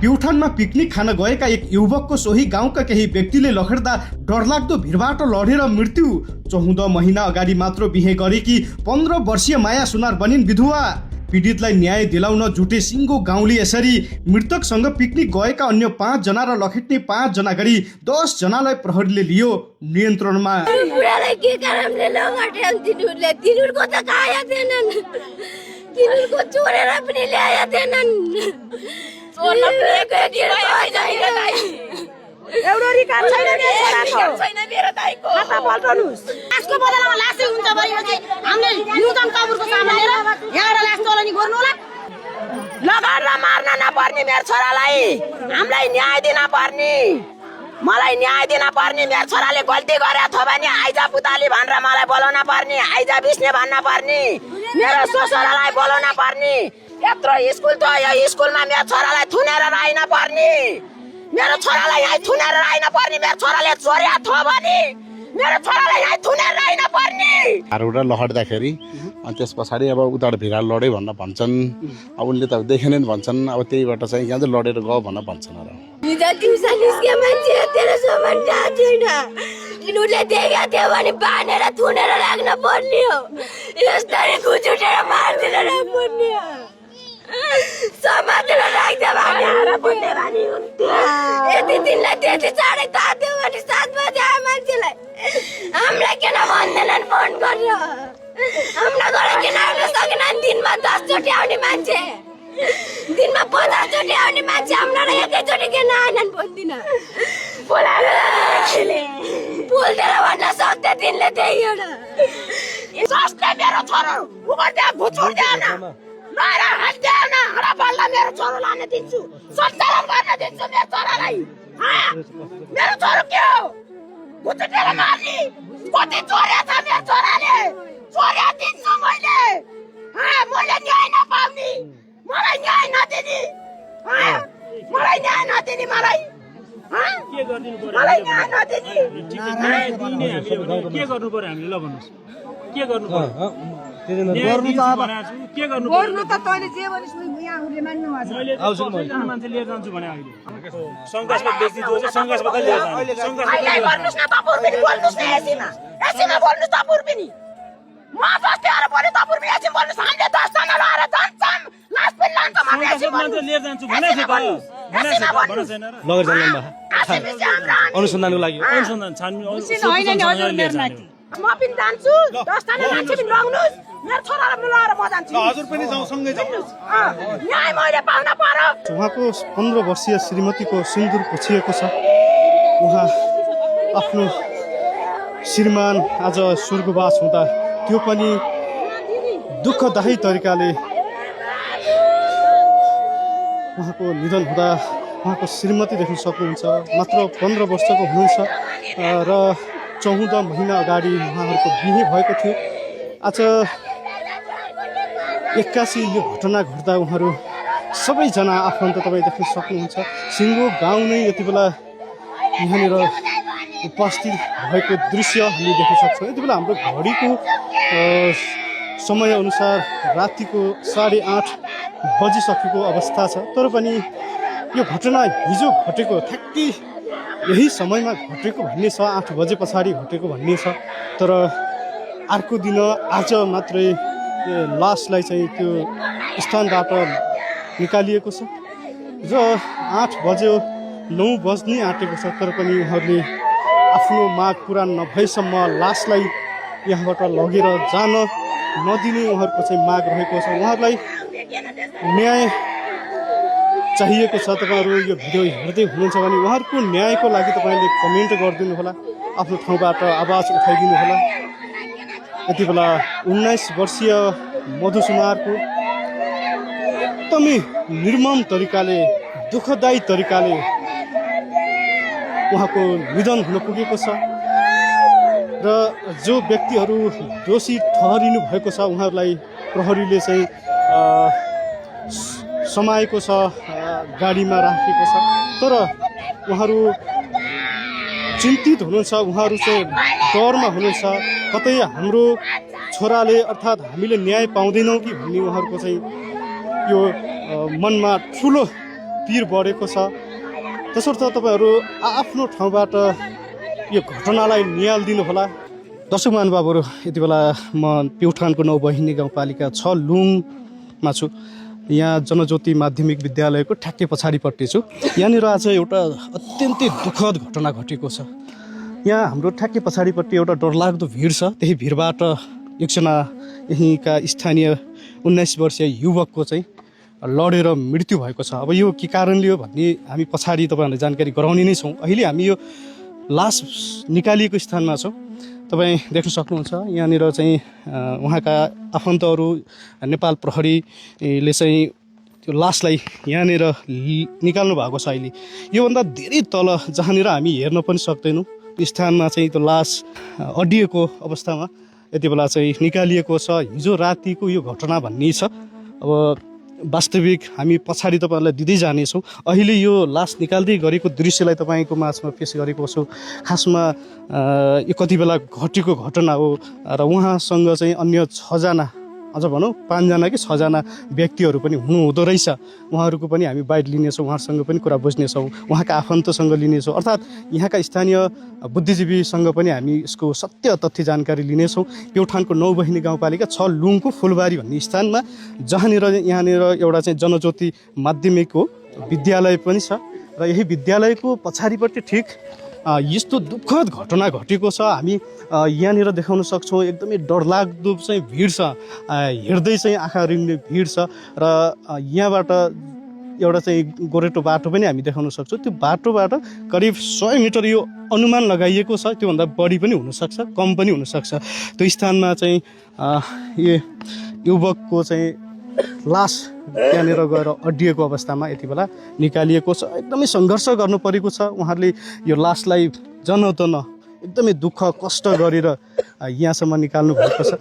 प्युठानमा picnic खान गएका एक युवकको सोही गाउँका केही व्यक्तिले लखेड्दा डरलाग्दो भिडबाट लडेर मृत्यु। 14 महिना अगाडि मात्र बिहे गरेकी 15 वर्षीय माया सुनार बनिन् विधुवा। पीडितलाई न्याय दिलाउन जुटे सिङ्गो गाउँले यसरी मृतकसँग पिकनिक गएका अन्य 5 जना र लखेट्ने 5 जना गरी 10 जनालाई प्रहरीले लियो नियन्त्रणमा। तिनीहरूको चोरेर पनि ल्याए थिएनन्। एउटा रिकार्ड छैन मेरो दाइको खाता पल्टाउनुस्। लासको बदलामा लासै हुन्छ भनेपछि हामीले न्यूनतम तबुरको सामान लिएर यहाँबाट लास चलानी गर्नु होला। लगाएर मार्न नपर्ने मेरो छोरालाई हामीलाई न्याय दिन पर्ने, मलाई न्याय दिन पर्ने। मेरो छोराले गल्ती गरे थो भने आइजा पुताली भनेर मलाई बोलाउन पर्ने, आइजा बिस्ने भन्न पर्ने, मेरो छोरालाई बोलाउन पर्ने। यत्रो स्कुल त यो स्कुलमा मेरो छोरालाई थुनेर राइन पर्ने, मेरो छोरालाई यहाँ थुनेर राइन पर्ने। मेरो छोराले चोर्या थो भने मेरो छोरालाई यहाँ थुनेर राइन पर्ने। हारौडा लहड्दाखेरि अनि त्यस पछाडि अब उताबाट भिराल लड्यो भन्न भन्छन्। अब उनले त देखेनन् भन्छन्। अब त्यहीबाट चाहिँ यहाँ चाहिँ लडेर गयो भन्न भन्छन्। तिनीहरूले देखेको थियो भने बाँधेर थुनेर राख्न पर्ने हो, यस्तरी खुचुटेर मारिदिन राख्नुपर्ने हो। समातेर राख्दा भने हुन्थ्यो। यति दिनलाई त्यति चाँडै थाहा थियो भने 7 बजे आयो मान्छेलाई। हामीलाई किन भन्दैनन् फोन गरेर? हामीलाई घर किन आउन सकेनन्? दिनमा 10 चोटि आउने मान्छे, दिनमा 50 चोटि आउने मान्छे हामीलाई एकैचोटि किन आएनन् भन्दिन? बोल्दैन भन्न सक्दै तिनले त्यही एउटा जसले मेरो छोरो उगर्दै घुचुड्दैन नर हाल्दैन हरा बल्ला मेरो छोरो लान दिन्छु, सञ्चालन गर्न दिन्छु मेरो छोरालाई। मेरो छोरो के हो घुचुडेर मार्ने? कति चोर्या छ मेरो छोराले? चोर्या दिन्छु मैले। मैले न्याय नपाउने, मलाई न्याय नदिने, मलाई न्याय नदिने, मलाई के गर्नु पर्यो? मलाई न्याय नदिने। के गर्नु पर्यो हामीले? ल भन्नुस् के गर्नु पर्यो? गर्नु त तैँले जे भनिस् यहाँहरूले मान्नु भएको छ। मान्छे लिएर जान्छु भने अहिले सङ्घर्षमा बेच्ने जो छ सङ्घर्षमा त लिएर जान्छ। अहिले भन्नुस् न तपुर पनि बोल्नुस् न एसीमा, एसीमा बोल्नुस् तपुर पनि। म जस्तै आएर बोले तपुर पनि एसी बोल्नुस्। हामीले 10 जना लगाएर जान्छौँ, लास पनि लान्छौँ। हामी एसी मान्छे लिएर जान्छु भनेको छ अनुसन्धानको लागि अनुसन्धान छानबिन म पनि जान्छु, 10 जना मान्छे पनि लगाउनुस्। मेरो छोरालाई मिलाएर म जान्छु। हजुर पनि जाउँ सँगै जाउँ। न्याय मैले पाउन पर्यो। उहाँको 15 वर्षीय श्रीमतीको सिन्दुर पुछिएको छ। उहाँ आफ्नो श्रीमान आज स्वर्गवास हुँदा त्यो पनि दुःखदायी तरिकाले उहाँको निधन हुँदा उहाँको श्रीमती देख्न सक्नुहुन्छ। मात्र 15 वर्षको हुनुहुन्छ र 14 महिना अगाडि उहाँहरूको बिहे भएको थियो। आज एक्कासी यो घटना घट्दा उहाँहरू सबैजना आफन्त तपाईँ देख्न सक्नुहुन्छ। सिङ्गो गाउँ नै यति बेला यहाँनिर उपस्थित भएको दृश्य हामी देख्न सक्छौँ। यति बेला हाम्रो घडीको समयअनुसार रातिको 8:30 बजिसकेको अवस्था छ। तर पनि यो घटना हिजो घटेको ठ्याक्कै यही समयमा घटेको भन्ने छ, 8 बजे पछाडि घटेको भन्ने छ। तर अर्को दिन आज मात्रै लासलाई चाहिँ त्यो स्थानबाट निकालिएको छ र 8 बज्यो 9 बज्नै आँटेको छ। तर पनि उहाँहरूले आफ्नो माग पुरा नभएसम्म लासलाई यहाँबाट लगेर जान नदिने उहाँहरूको चाहिँ माग रहेको छ। उहाँहरूलाई न्याय चाहिएको छ। तपाईँहरू यो भिडियो हेर्दै हुनुहुन्छ भने उहाँहरूको न्यायको लागि तपाईँले कमेन्ट गरिदिनु होला, आफ्नो ठाउँबाट आवाज उठाइदिनु होला। यति बेला 19 वर्षीय मधु सुनारको एकदमै निर्मम तरिकाले दुःखदायी तरिकाले उहाँको निधन हुन पुगेको छ र जो व्यक्तिहरू दोषी ठहरिनु भएको छ उहाँहरूलाई प्रहरीले चाहिँ समाएको छ, गाडीमा राखेको छ। तर उहाँहरू चिन्तित हुनुहुन्छ, उहाँहरू चाहिँ डरमा हुनुहुन्छ। कतै हाम्रो छोराले अर्थात् हामीले न्याय पाउँदैनौँ कि भन्ने उहाँहरूको चाहिँ यो मनमा ठुलो पिर बढेको छ। त्यसर्थ तपाईँहरू आफ्नो ठाउँबाट यो घटनालाई निहालिदिनु होला। दर्शक महानुभावहरू, यति बेला म प्युठानको 9 बहिनी गाउँपालिका 6 लुङमा छु। यहाँ जनज्योति माध्यमिक विद्यालयको ठ्याक्कै पछाडिपट्टि छु। यहाँनिर आज एउटा अत्यन्तै दुःखद घटना घटेको छ। यहाँ हाम्रो ठ्याक्कै पछाडिपट्टि एउटा डरलाग्दो भिड छ। त्यही भिडबाट एकजना यहीँका स्थानीय 19 वर्षीय युवकको चाहिँ लडेर मृत्यु भएको छ। अब यो के कारणले हो भन्ने हामी पछाडि तपाईँहरूलाई जानकारी गराउने नै छौँ। अहिले हामी यो लास निकालिएको स्थानमा छौँ। तपाईँ देख्न सक्नुहुन्छ यहाँनिर चाहिँ उहाँका आफन्तहरू नेपाल प्रहरीले चाहिँ त्यो लासलाई यहाँनिर निकाल्नु भएको छ। अहिले योभन्दा धेरै तल जहाँनिर हामी हेर्न पनि सक्दैनौँ त्यो स्थानमा चाहिँ त्यो लास अड्डिएको अवस्थामा यति बेला चाहिँ निकालिएको छ। हिजो रातिको यो घटना भन्ने छ। अब वास्तविक हामी पछाडि तपाईँहरूलाई दिँदै जानेछौँ। अहिले यो लास निकाल्दै गरेको दृश्यलाई तपाईँको माझमा पेस गरेको छु। खासमा यो कति बेला घटेको घटना हो र उहाँसँग चाहिँ अन्य 6 जना, अझ भनौँ 5 जना कि 6 जना व्यक्तिहरू पनि हुनुहुँदो रहेछ। उहाँहरूको पनि हामी बाइट लिनेछौँ, उहाँहरूसँग पनि कुरा बुझ्नेछौँ, उहाँका आफन्तसँग लिनेछौँ, अर्थात् यहाँका स्थानीय बुद्धिजीवीसँग पनि हामी यसको सत्य तथ्य जानकारी लिनेछौँ। प्युठानको 9 बहिनी गाउँपालिका 6 लुङको फुलबारी भन्ने स्थानमा यहाँनिर एउटा चाहिँ जनज्योति माध्यमिक हो विद्यालय पनि छ र यही विद्यालयको पछाडिपट्टि ठिक यस्तो दुःखद घटना घटेको छ। हामी यहाँनिर देखाउन सक्छौँ। एकदमै डरलाग्दो चाहिँ भिड छ, हेर्दै चाहिँ आँखा रिङ्ने भिड छ र यहाँबाट एउटा चाहिँ गोरेटो बाटो पनि हामी देखाउन सक्छौँ। त्यो बाटोबाट करिब 100 मिटर यो अनुमान लगाइएको छ, त्योभन्दा बढी पनि हुनसक्छ, कम पनि हुनसक्छ। त्यो स्थानमा चाहिँ यो युवकको चाहिँ लास त्यहाँनिर गएर अड्डिएको अवस्थामा यति बेला निकालिएको छ। एकदमै सङ्घर्ष गर्नु परेको छ। उहाँहरूले यो लासलाई जनतन एकदमै दुःख कष्ट गरेर यहाँसम्म निकाल्नु भएको छ।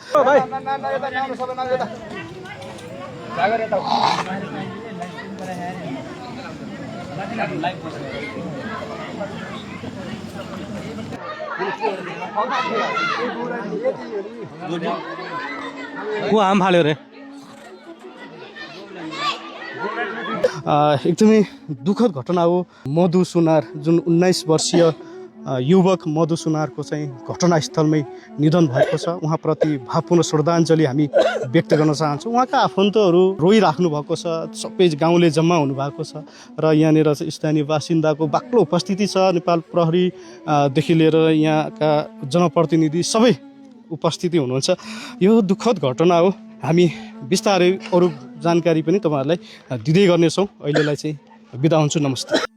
आम फाल्यो रे। एकदमै दुःखद घटना हो। मधु सुनार जुन 19 वर्षीय युवक मधु सुनारको चाहिँ घटनास्थलमै निधन भएको छ। उहाँप्रति भावपूर्ण श्रद्धाञ्जली हामी व्यक्त गर्न चाहन्छौँ। उहाँका आफन्तहरू रोइराख्नु भएको छ, सबै गाउँले जम्मा हुनुभएको छ र यहाँनिर चाहिँ स्थानीय बासिन्दाको बाक्लो उपस्थिति छ। नेपाल प्रहरीदेखि लिएर यहाँका जनप्रतिनिधि सबै उपस्थिति हुनुहुन्छ। यो दुःखद घटना हो। हामी बिस्तारै अरू जानकारी पनि तपाईँहरूलाई दिँदै गर्नेछौँ। अहिलेलाई चाहिँ बिदा हुन्छु। नमस्ते।